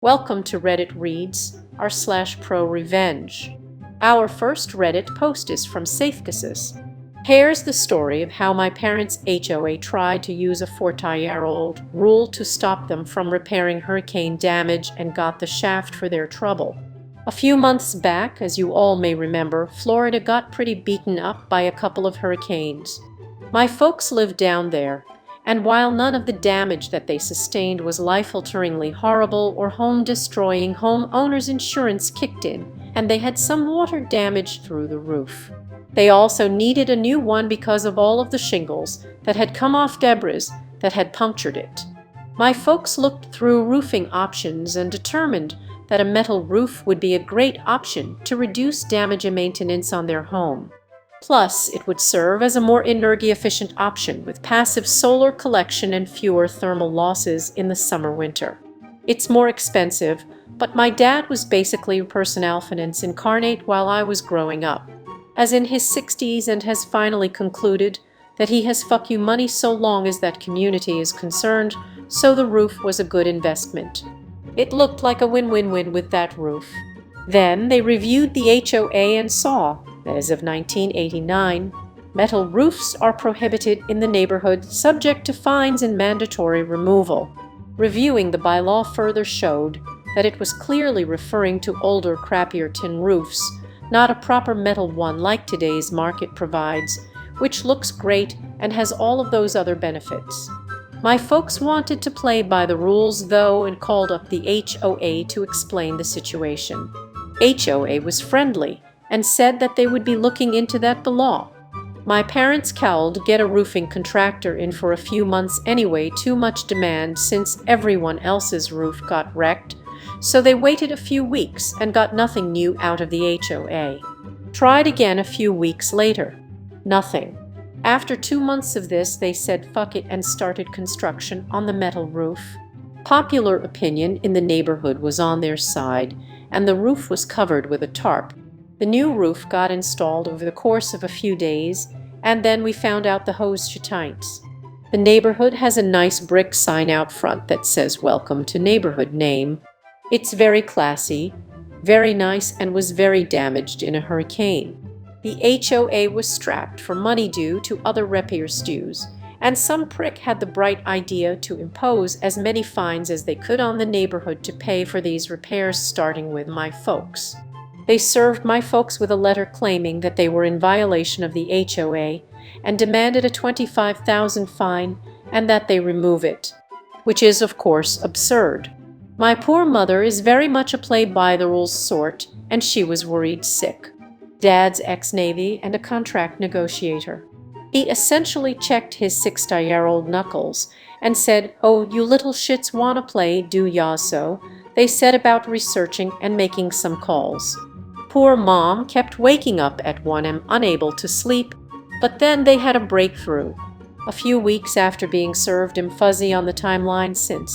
Welcome to Reddit Reads r/ProRevenge. Our first Reddit post is from Safecasus. Here's the story of how my parents' HOA tried to use a 40-year-old rule to stop them from repairing hurricane damage and got the shaft for their trouble. A few months back, as you all may remember, Florida got pretty beaten up by a couple of hurricanes. My folks lived down there, and while none of the damage that they sustained was life-alteringly horrible or home-destroying, homeowners insurance kicked in, and they had some water damage through the roof. They also needed a new one because of all of the shingles that had come off debris that had punctured it. My folks looked through roofing options and determined that a metal roof would be a great option to reduce damage and maintenance on their home. Plus, it would serve as a more energy-efficient option with passive solar collection and fewer thermal losses in the summer-winter. It's more expensive, but my dad was basically personal finance incarnate while I was growing up, as in his 60s, and has finally concluded that he has fuck you money so long as that community is concerned, so the roof was a good investment. It looked like a win-win-win with that roof. Then they reviewed the HOA and saw, as of 1989, metal roofs are prohibited in the neighborhood, subject to fines and mandatory removal. Reviewing the bylaw further showed that it was clearly referring to older, crappier tin roofs, not a proper metal one like today's market provides, which looks great and has all of those other benefits. My folks wanted to play by the rules, though, and called up the HOA to explain the situation. HOA was friendly and said that they would be looking into that below. My parents cowled, get a roofing contractor in for a few months anyway, too much demand since everyone else's roof got wrecked, so they waited a few weeks and got nothing new out of the HOA. Tried again a few weeks later. Nothing. After 2 months of this, they said fuck it and started construction on the metal roof. Popular opinion in the neighborhood was on their side, and the roof was covered with a tarp. The new roof got installed over the course of a few days, and then we found out the hose shitites. The neighborhood has a nice brick sign out front that says "Welcome to Neighborhood" name. It's very classy, very nice, and was very damaged in a hurricane. The HOA was strapped for money due to other repairs dues, and some prick had the bright idea to impose as many fines as they could on the neighborhood to pay for these repairs, starting with my folks. They served my folks with a letter claiming that they were in violation of the HOA and demanded a $25,000 fine and that they remove it, which is, of course, absurd. My poor mother is very much a play-by-the-rules sort, and she was worried sick. Dad's ex-Navy and a contract negotiator. He essentially checked his 60-year-old knuckles and said, "Oh, you little shits wanna play, do ya so?" They set about researching and making some calls. Poor Mom kept waking up at 1 a.m. unable to sleep, but then they had a breakthrough. A few weeks after being served, I'm fuzzy on the timeline since.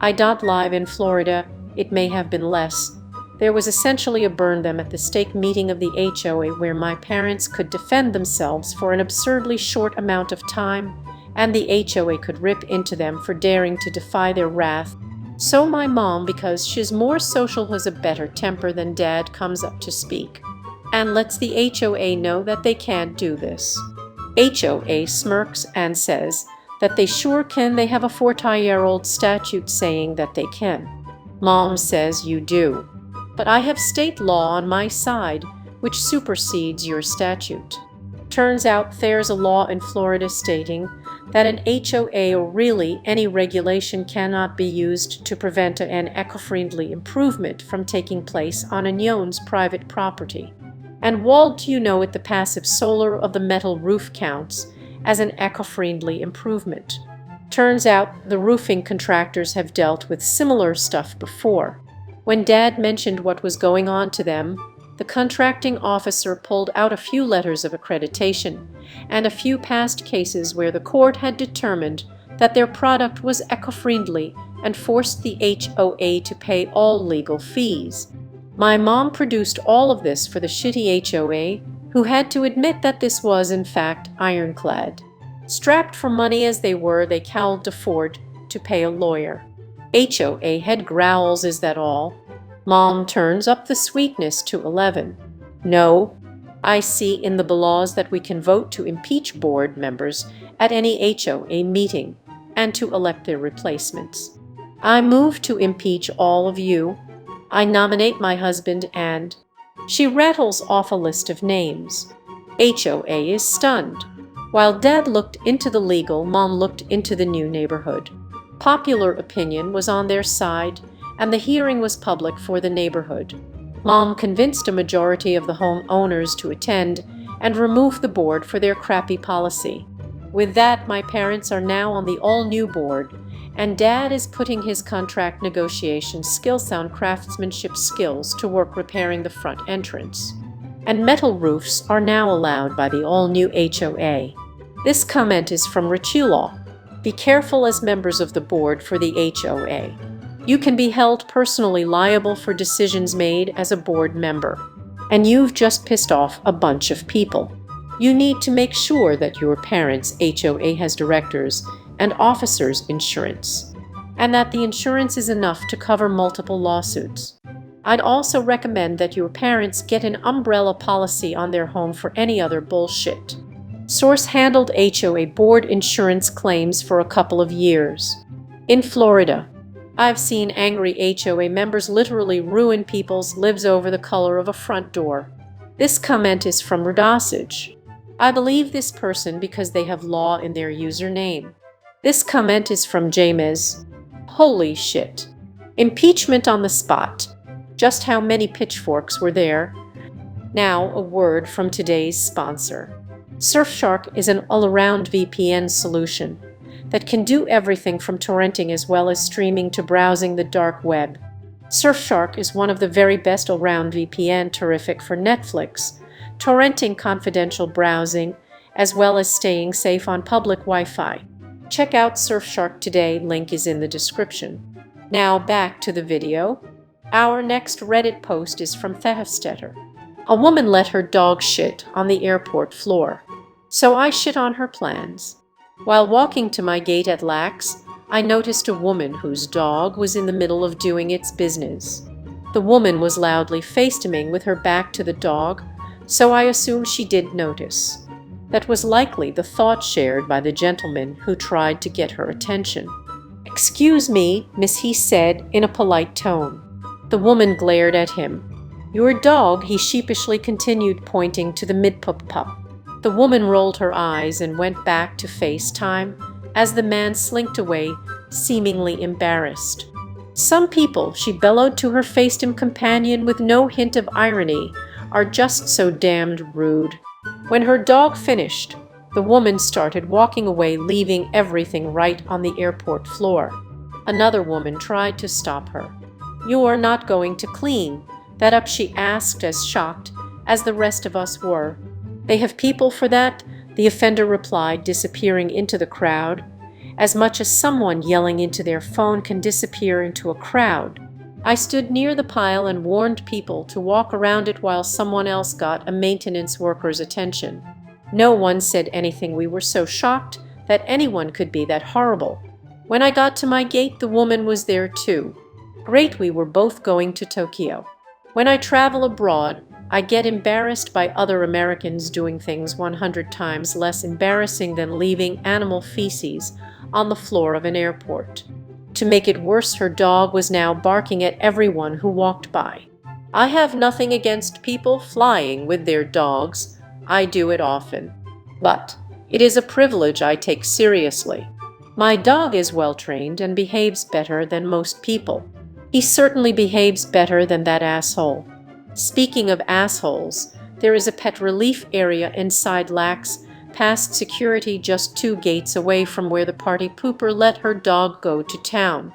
Live in Florida, it may have been less. There was essentially a burn them at the stake meeting of the HOA where my parents could defend themselves for an absurdly short amount of time, and the HOA could rip into them for daring to defy their wrath. So my mom, because she's more social, has a better temper than Dad, comes up to speak and lets the HOA know that they can't do this. HOA smirks and says that they sure can. They have a 40-year-old statute saying that they can. Mom says you do. But I have state law on my side, which supersedes your statute. Turns out there's a law in Florida stating that an HOA or really any regulation cannot be used to prevent an eco-friendly improvement from taking place on anyone's private property. And Walt, you know it, the passive solar of the metal roof counts as an eco-friendly improvement. Turns out the roofing contractors have dealt with similar stuff before. When Dad mentioned what was going on to them, the contracting officer pulled out a few letters of accreditation and a few past cases where the court had determined that their product was eco-friendly and forced the HOA to pay all legal fees. My mom produced all of this for the shitty HOA, who had to admit that this was, in fact, ironclad. Strapped for money as they were, they cowed to afford to pay a lawyer. HOA head growls, "Is that all?" Mom turns up the sweetness to 11. "No, I see in the bylaws that we can vote to impeach board members at any HOA meeting and to elect their replacements. I move to impeach all of you. I nominate my husband and—" She rattles off a list of names. HOA is stunned. While Dad looked into the legal, Mom looked into the new neighborhood. Popular opinion was on their side, and the hearing was public for the neighborhood. Mom convinced a majority of the homeowners to attend and remove the board for their crappy policy. With that, my parents are now on the all-new board, and Dad is putting his contract negotiation skills, sound craftsmanship skills to work repairing the front entrance. And metal roofs are now allowed by the all-new HOA. This comment is from Richulaw. Be careful as members of the board for the HOA. You can be held personally liable for decisions made as a board member, and you've just pissed off a bunch of people. You need to make sure that your parents' HOA has directors and officers insurance, and that the insurance is enough to cover multiple lawsuits. I'd also recommend that your parents get an umbrella policy on their home for any other bullshit. Source handled HOA board insurance claims for a couple of years. In Florida, I've seen angry HOA members literally ruin people's lives over the color of a front door. This comment is from Redosage. I believe this person because they have law in their username. This comment is from James. Holy shit. Impeachment on the spot. Just how many pitchforks were there? Now, a word from today's sponsor. Surfshark is an all-around VPN solution that can do everything from torrenting as well as streaming to browsing the dark web. Surfshark is one of the very best all-round VPN, terrific for Netflix, torrenting, confidential browsing, as well as staying safe on public Wi-Fi. Check out Surfshark today, link is in the description. Now back to the video. Our next Reddit post is from Thefstetter. A woman let her dog shit on the airport floor, so I shit on her plans. While walking to my gate at LAX, I noticed a woman whose dog was in the middle of doing its business. The woman was loudly FaceTiming with her back to the dog, so I assumed she did notice. That was likely the thought shared by the gentleman who tried to get her attention. "Excuse me, miss," he said in a polite tone. The woman glared at him. "Your dog," he sheepishly continued, pointing to the mid-pup pup. The woman rolled her eyes and went back to FaceTime as the man slinked away, seemingly embarrassed. "Some people," she bellowed to her FaceTime companion with no hint of irony, "are just so damned rude." When her dog finished, the woman started walking away, leaving everything right on the airport floor. Another woman tried to stop her. "You're not going to clean that up?" she asked, as shocked as the rest of us were. "They have people for that," the offender replied, disappearing into the crowd, as much as someone yelling into their phone can disappear into a crowd. I stood near the pile and warned people to walk around it while someone else got a maintenance worker's attention. No one said anything. We were so shocked that anyone could be that horrible. When I got to my gate, the woman was there too. Great, we were both going to Tokyo. When I travel abroad, I get embarrassed by other Americans doing things 100 times less embarrassing than leaving animal feces on the floor of an airport. To make it worse, her dog was now barking at everyone who walked by. I have nothing against people flying with their dogs. I do it often. But it is a privilege I take seriously. My dog is well trained and behaves better than most people. He certainly behaves better than that asshole. Speaking of assholes, there is a pet relief area inside LAX, past security, just 2 gates away from where the party pooper let her dog go to town.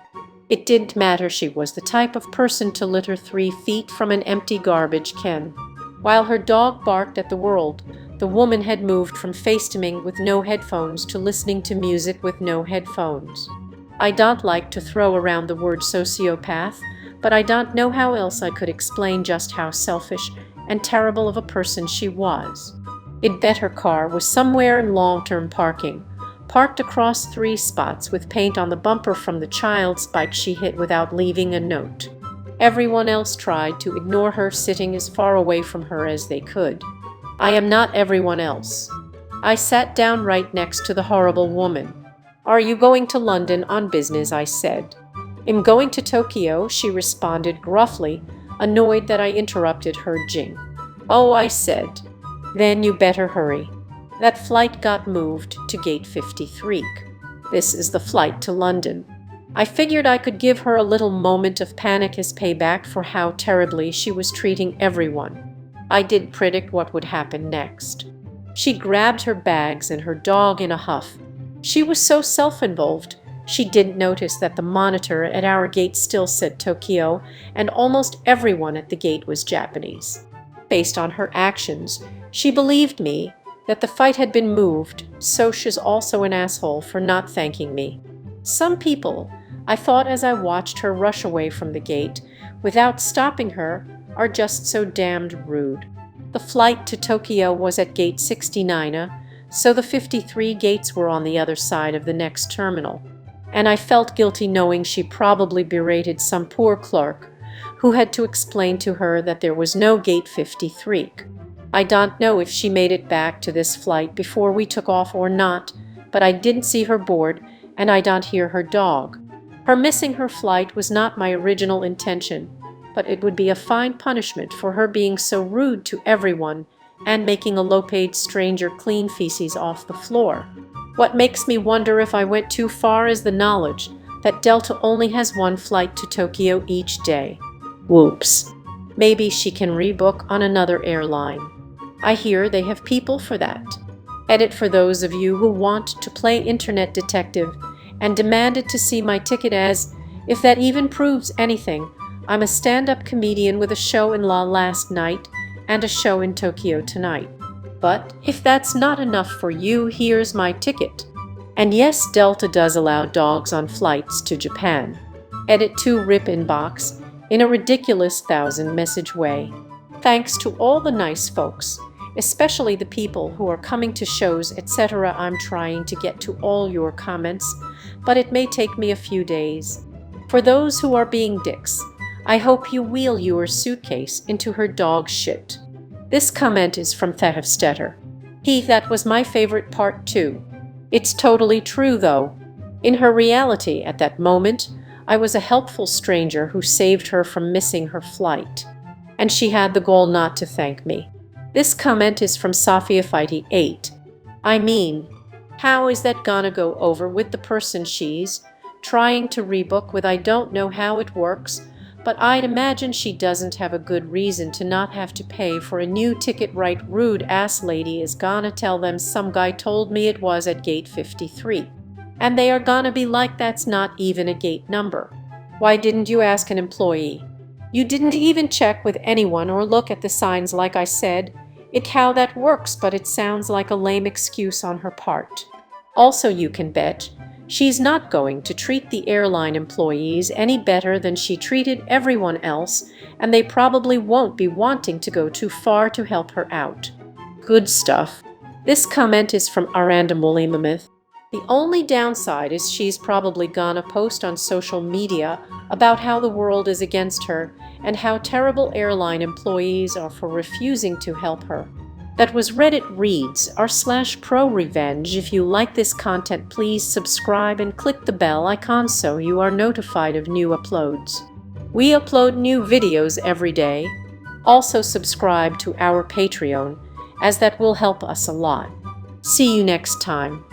It didn't matter, she was the type of person to litter 3 feet from an empty garbage can. While her dog barked at the world, the woman had moved from FaceTiming with no headphones to listening to music with no headphones. I don't like to throw around the word sociopath, but I don't know how else I could explain just how selfish and terrible of a person she was. It bet her car was somewhere in long-term parking, parked across 3 spots with paint on the bumper from the child's bike she hit without leaving a note. Everyone else tried to ignore her, sitting as far away from her as they could. I am not everyone else. I sat down right next to the horrible woman. "Are you going to London on business?" I said. "I'm going to Tokyo," she responded gruffly, annoyed that I interrupted her jing. "Oh," I said. "Then you better hurry. That flight got moved to gate 53. This is the flight to London." I figured I could give her a little moment of panic as payback for how terribly she was treating everyone. I did predict what would happen next. She grabbed her bags and her dog in a huff. She was so self-involved, she didn't notice that the monitor at our gate still said Tokyo, and almost everyone at the gate was Japanese. Based on her actions, she believed me that the fight had been moved, so she's also an asshole for not thanking me. Some people, I thought as I watched her rush away from the gate without stopping her, are just so damned rude. The flight to Tokyo was at gate 69, so the 53 gates were on the other side of the next terminal, and I felt guilty knowing she probably berated some poor clerk who had to explain to her that there was no gate 53. I don't know if she made it back to this flight before we took off or not, but I didn't see her board and I don't hear her dog. Her missing her flight was not my original intention, but it would be a fine punishment for her being so rude to everyone and making a low-paid stranger clean feces off the floor. What makes me wonder if I went too far is the knowledge that Delta only has 1 flight to Tokyo each day. Whoops. Maybe she can rebook on another airline. I hear they have people for that. Edit for those of you who want to play internet detective and demanded to see my ticket as, if that even proves anything, I'm a stand-up comedian with a show in La last night and a show in Tokyo tonight. But if that's not enough for you, here's my ticket. And yes, Delta does allow dogs on flights to Japan. Edit to rip inbox in a ridiculous 1,000-message way. Thanks to all the nice folks, especially the people who are coming to shows, etc. I'm trying to get to all your comments, but it may take me a few days. For those who are being dicks, I hope you wheel your suitcase into her dog shit. This comment is from Thehofstetter. That was my favorite part too. It's totally true though. In her reality at that moment, I was a helpful stranger who saved her from missing her flight. And she had the gall not to thank me. This comment is from Sophia Fighty 8. I mean, how is that gonna go over with the person she's trying to rebook with? I don't know how it works, but I'd imagine she doesn't have a good reason to not have to pay for a new ticket. Right, rude ass lady is gonna tell them some guy told me it was at gate 53. And they are gonna be like, that's not even a gate number. Why didn't you ask an employee? You didn't even check with anyone or look at the signs like I said. How that works, but it sounds like a lame excuse on her part. Also, you can bet she's not going to treat the airline employees any better than she treated everyone else, and they probably won't be wanting to go too far to help her out. Good stuff. This comment is from Aranda Mulimamith. The only downside is she's probably gonna post on social media about how the world is against her and how terrible airline employees are for refusing to help her. That was Reddit Reads r/ProRevenge. If you like this content, please subscribe and click the bell icon so you are notified of new uploads. We upload new videos every day. Also subscribe to our Patreon, as that will help us a lot. See you next time.